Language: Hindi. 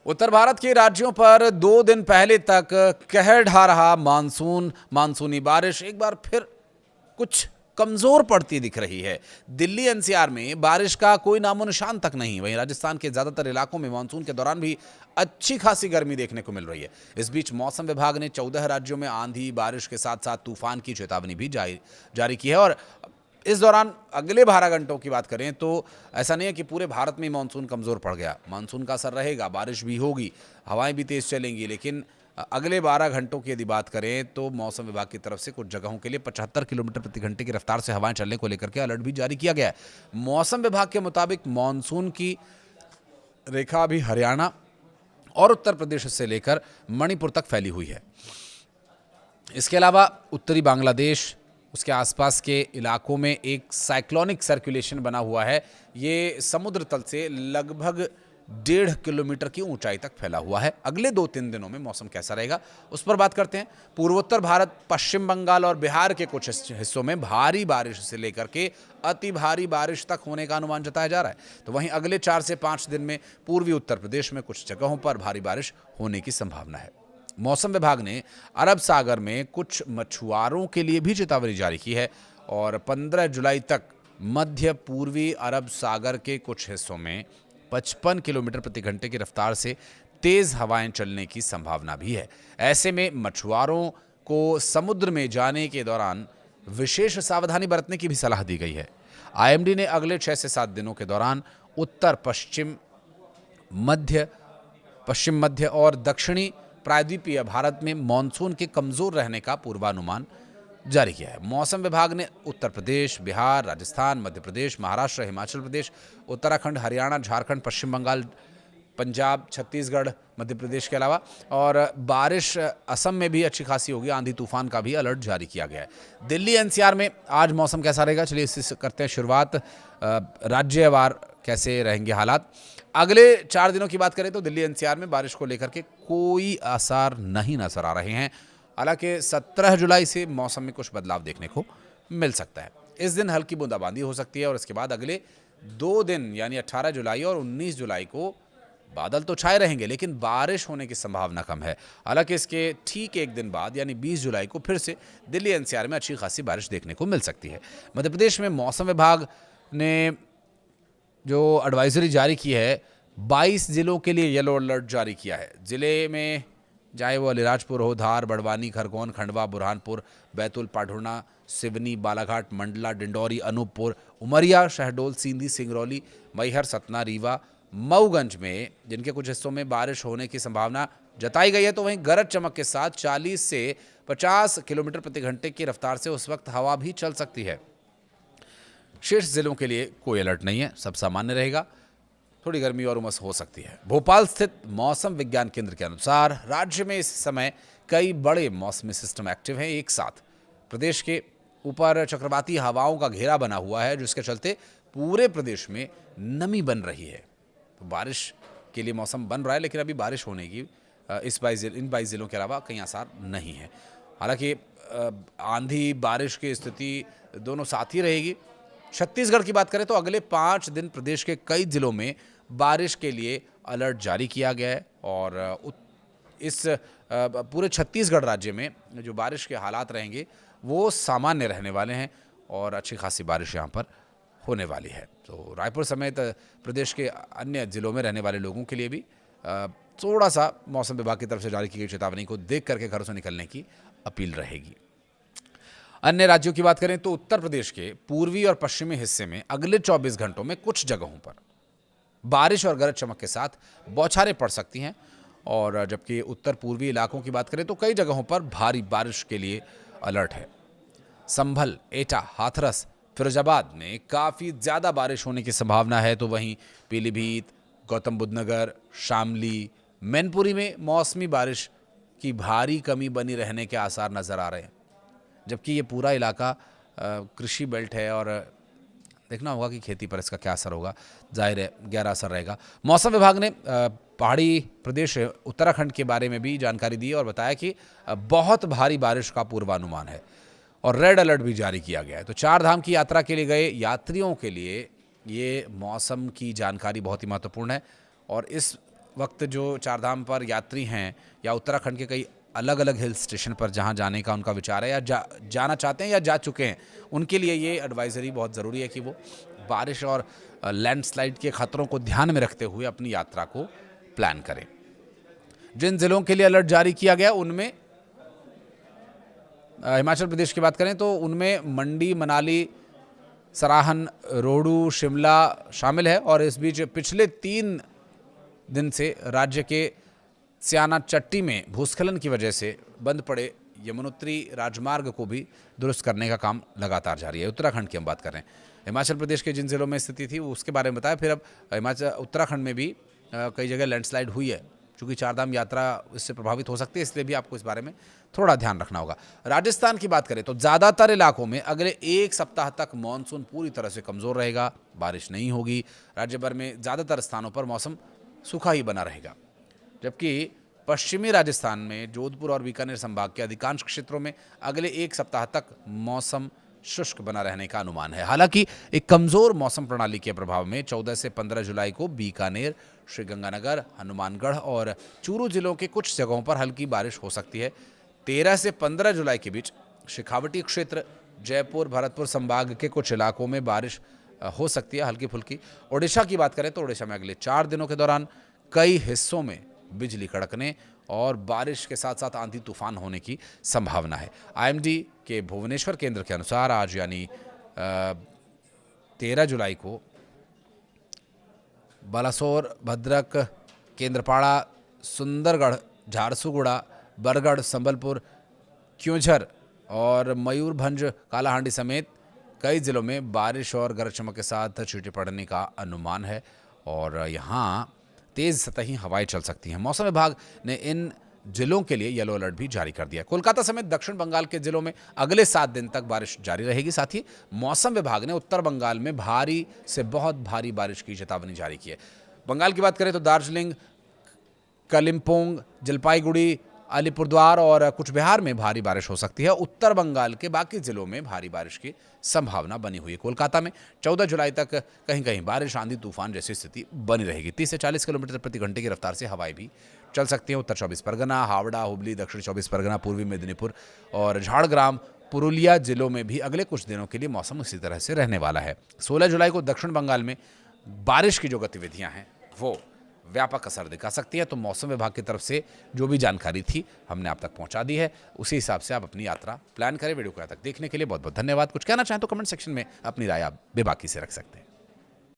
उत्तर भारत के राज्यों पर 2 दिन पहले तक कहर ढा रहा मानसूनी बारिश एक बार फिर कुछ कमजोर पड़ती दिख रही है। दिल्ली एनसीआर में बारिश का कोई नामो निशान तक नहीं। वहीं राजस्थान के ज्यादातर इलाकों में मानसून के दौरान भी अच्छी खासी गर्मी देखने को मिल रही है। इस बीच मौसम विभाग ने 14 राज्यों में आंधी बारिश के साथ साथ तूफान की चेतावनी भी जारी की है। और इस दौरान अगले 12 घंटों की बात करें तो ऐसा नहीं है कि पूरे भारत में मानसून कमजोर पड़ गया। मानसून का असर रहेगा, बारिश भी होगी, हवाएं भी तेज चलेंगी, लेकिन अगले 12 घंटों की यदि बात करें तो मौसम विभाग की तरफ से कुछ जगहों के लिए 75 किलोमीटर प्रति घंटे की रफ्तार से हवाएं चलने को लेकर के अलर्ट भी जारी किया गया है। मौसम विभाग के मुताबिक मानसून की रेखा अभी हरियाणा और उत्तर प्रदेश से लेकर मणिपुर तक फैली हुई है। इसके अलावा उत्तरी बांग्लादेश, उसके आसपास के इलाकों में एक साइक्लोनिक सर्कुलेशन बना हुआ है। ये समुद्र तल से लगभग 1.5 किलोमीटर की ऊंचाई तक फैला हुआ है। अगले 2-3 दिनों में मौसम कैसा रहेगा उस पर बात करते हैं। पूर्वोत्तर भारत, पश्चिम बंगाल और बिहार के कुछ हिस्सों में भारी बारिश से लेकर के अति भारी बारिश तक होने का अनुमान जताया जा रहा है। तो वहीं अगले 4 से 5 दिन में पूर्वी उत्तर प्रदेश में कुछ जगहों पर भारी बारिश होने की संभावना है। मौसम विभाग ने अरब सागर में कुछ मछुआरों के लिए भी चेतावनी जारी की है और 15 जुलाई तक मध्य पूर्वी अरब सागर के कुछ हिस्सों में 55 किलोमीटर प्रति घंटे की रफ्तार से तेज हवाएं चलने की संभावना भी है। ऐसे में मछुआरों को समुद्र में जाने के दौरान विशेष सावधानी बरतने की भी सलाह दी गई है। आईएमडी ने अगले 6 से 7 दिनों के दौरान उत्तर पश्चिम मध्य और दक्षिणी प्रायद्वीपीय भारत में मानसून के कमजोर रहने का पूर्वानुमान जारी किया है। मौसम विभाग ने उत्तर प्रदेश, बिहार, राजस्थान, मध्य प्रदेश, महाराष्ट्र, हिमाचल प्रदेश, उत्तराखंड, हरियाणा, झारखंड, पश्चिम बंगाल, पंजाब, छत्तीसगढ़, मध्य प्रदेश के अलावा और बारिश असम में भी अच्छी खासी होगी, आंधी तूफान का भी अलर्ट जारी किया गया है। दिल्ली एनसीआर में आज मौसम कैसा रहेगा, चलिए इससे करते हैं शुरुआत। राज्यवार कैसे रहेंगे हालात। अगले 4 दिनों की बात करें तो दिल्ली एनसीआर में बारिश को लेकर के कोई आसार नहीं नजर आ रहे हैं। हालांकि 17 जुलाई से मौसम में कुछ बदलाव देखने को मिल सकता है। इस दिन हल्की बूंदाबांदी हो सकती है और इसके बाद अगले 2 दिन यानी 18 जुलाई और 19 जुलाई को बादल तो छाए रहेंगे लेकिन बारिश होने की संभावना कम है। हालांकि इसके ठीक एक दिन बाद यानी 20 जुलाई को फिर से दिल्ली एनसीआर में अच्छी खासी बारिश देखने को मिल सकती है। मध्य प्रदेश में मौसम विभाग ने जो एडवाइजरी जारी की है, 22 जिलों के लिए येलो अलर्ट जारी किया है। जिले में चाहे वो अलीराजपुर हो, धार, बड़वानी, खरगोन, खंडवा, बुरहानपुर, बैतूल, पाढुर्णा, सिवनी, बालाघाट, मंडला, डिंडौरी, अनूपपुर, उमरिया, शहडोल, सींधी, सिंगरौली, मैहर, सतना, रीवा, मऊगंज में जिनके कुछ हिस्सों में बारिश होने की संभावना जताई गई है। तो वहीं गरज चमक के साथ 40 से 50 किलोमीटर प्रति घंटे की रफ्तार से उस वक्त हवा भी चल सकती है। शेष जिलों के लिए कोई अलर्ट नहीं है, सब सामान्य रहेगा। थोड़ी गर्मी और उमस हो सकती है। भोपाल स्थित मौसम विज्ञान केंद्र के अनुसार राज्य में इस समय कई बड़े मौसमी सिस्टम एक्टिव हैं एक साथ। प्रदेश के ऊपर चक्रवाती हवाओं का घेरा बना हुआ है जिसके चलते पूरे प्रदेश में नमी बन रही है। तो बारिश के लिए मौसम बन रहा है लेकिन अभी बारिश होने की इन 22 जिलों के अलावा कहीं आसार नहीं है। हालांकि आंधी बारिश की स्थिति दोनों साथ ही रहेगी। छत्तीसगढ़ की बात करें तो अगले 5 दिन प्रदेश के कई जिलों में बारिश के लिए अलर्ट जारी किया गया है और इस पूरे छत्तीसगढ़ राज्य में जो बारिश के हालात रहेंगे वो सामान्य रहने वाले हैं और अच्छी खासी बारिश यहाँ पर होने वाली है। तो रायपुर समेत प्रदेश के अन्य जिलों में रहने वाले लोगों के लिए भी थोड़ा सा मौसम विभाग की तरफ से जारी की गई चेतावनी को देख करके घरों से निकलने की अपील रहेगी। अन्य राज्यों की बात करें तो उत्तर प्रदेश के पूर्वी और पश्चिमी हिस्से में अगले 24 घंटों में कुछ जगहों पर बारिश और गरज चमक के साथ बौछारें पड़ सकती हैं और जबकि उत्तर पूर्वी इलाकों की बात करें तो कई जगहों पर भारी बारिश के लिए अलर्ट है। संभल, एटा, हाथरस, फिरोजाबाद में काफ़ी ज़्यादा बारिश होने की संभावना है। तो वहीं पीलीभीत, गौतम बुद्ध नगर, शामली, मैनपुरी में मौसमी बारिश की भारी कमी बनी रहने के आसार नज़र आ रहे हैं। जबकि ये पूरा इलाका कृषि बेल्ट है और देखना होगा कि खेती पर इसका क्या असर होगा। जाहिर है गहरा असर रहेगा। मौसम विभाग ने पहाड़ी प्रदेश उत्तराखंड के बारे में भी जानकारी दी और बताया कि बहुत भारी बारिश का पूर्वानुमान है। और रेड अलर्ट भी जारी किया गया है। तो चार धाम की यात्रा के लिए गए यात्रियों के लिए ये मौसम की जानकारी बहुत ही महत्वपूर्ण है। और इस वक्त जो चार धाम पर यात्री हैं या उत्तराखंड के कई अलग अलग हिल स्टेशन पर जहां जाने का उनका विचार है या जाना चाहते हैं या जा चुके हैं, उनके लिए ये एडवाइजरी बहुत ज़रूरी है कि वो बारिश और लैंडस्लाइड के खतरों को ध्यान में रखते हुए अपनी यात्रा को प्लान करें। जिन जिलों के लिए अलर्ट जारी किया गया उनमें हिमाचल प्रदेश की बात करें तो उनमें मंडी, मनाली, सराहन, रोहडू, शिमला शामिल है। और इस बीच पिछले 3 दिन से राज्य के स्याना चट्टी में भूस्खलन की वजह से बंद पड़े यमुनोत्री राजमार्ग को भी दुरुस्त करने का काम लगातार जारी है। उत्तराखंड की हम बात कर रहे हैं। हिमाचल प्रदेश के जिन जिलों में स्थिति थी वो उसके बारे में बताया। फिर अब उत्तराखंड में भी कई जगह लैंडस्लाइड हुई है। चूँकि चारधाम यात्रा इससे प्रभावित हो सकती है, इसलिए भी आपको इस बारे में थोड़ा ध्यान रखना होगा। राजस्थान की बात करें तो ज़्यादातर इलाकों में अगले 1 सप्ताह तक मानसून पूरी तरह से कमज़ोर रहेगा, बारिश नहीं होगी। राज्य भर में ज़्यादातर स्थानों पर मौसम सूखा ही बना रहेगा, जबकि पश्चिमी राजस्थान में जोधपुर और बीकानेर संभाग के अधिकांश क्षेत्रों में अगले 1 सप्ताह तक मौसम शुष्क बना रहने का अनुमान है। हालांकि एक कमजोर मौसम प्रणाली के प्रभाव में 14 से 15 जुलाई को बीकानेर, श्रीगंगानगर, हनुमानगढ़ और चूरू जिलों के कुछ जगहों पर हल्की बारिश हो सकती है। 13 से 15 जुलाई के बीच शेखावटी क्षेत्र, जयपुर, भरतपुर संभाग के कुछ इलाकों में बारिश हो सकती है हल्की फुल्की। ओडिशा की बात करें तो ओडिशा में अगले 4 दिनों के दौरान कई हिस्सों में बिजली कड़कने और बारिश के साथ साथ आंधी तूफान होने की संभावना है। आईएमडी के भुवनेश्वर केंद्र के अनुसार आज यानी 13 जुलाई को बालासोर, भद्रक, केंद्रपाड़ा, सुंदरगढ़, झारसुगुड़ा, बरगढ़, संबलपुर, क्योंझर और मयूरभंज, कालाहांडी समेत कई जिलों में बारिश और गरज चमक के साथ छींटे पड़ने का अनुमान है और यहाँ तेज सतही हवाएं चल सकती हैं। मौसम विभाग ने इन जिलों के लिए येलो अलर्ट भी जारी कर दिया। कोलकाता समेत दक्षिण बंगाल के जिलों में अगले 7 दिन तक बारिश जारी रहेगी। साथ ही मौसम विभाग ने उत्तर बंगाल में भारी से बहुत भारी बारिश की चेतावनी जारी की है। बंगाल की बात करें तो दार्जिलिंग, कालिम्पोंग, जलपाईगुड़ी, अलीपुरद्वार और कुछ बिहार में भारी बारिश हो सकती है। उत्तर बंगाल के बाकी जिलों में भारी बारिश की संभावना बनी हुई है। कोलकाता में 14 जुलाई तक कहीं कहीं बारिश, आंधी तूफान जैसी स्थिति बनी रहेगी। 30 से 40 किलोमीटर प्रति घंटे की रफ्तार से हवाएं भी चल सकती हैं। उत्तर 24 परगना, हावड़ा, हुबली, दक्षिण 24 परगना, पूर्वी मेदिनीपुर और झाड़ग्राम, पुरुलिया जिलों में भी अगले कुछ दिनों के लिए मौसम इसी तरह से रहने वाला है। 16 जुलाई को दक्षिण बंगाल में बारिश की जो गतिविधियां हैं वो व्यापक असर दिखा सकती है। तो मौसम विभाग की तरफ से जो भी जानकारी थी हमने आप तक पहुंचा दी है। उसी हिसाब से आप अपनी यात्रा प्लान करें। वीडियो को यहाँ तक देखने के लिए बहुत बहुत धन्यवाद। कुछ कहना चाहें तो कमेंट सेक्शन में अपनी राय आप बेबाकी से रख सकते हैं।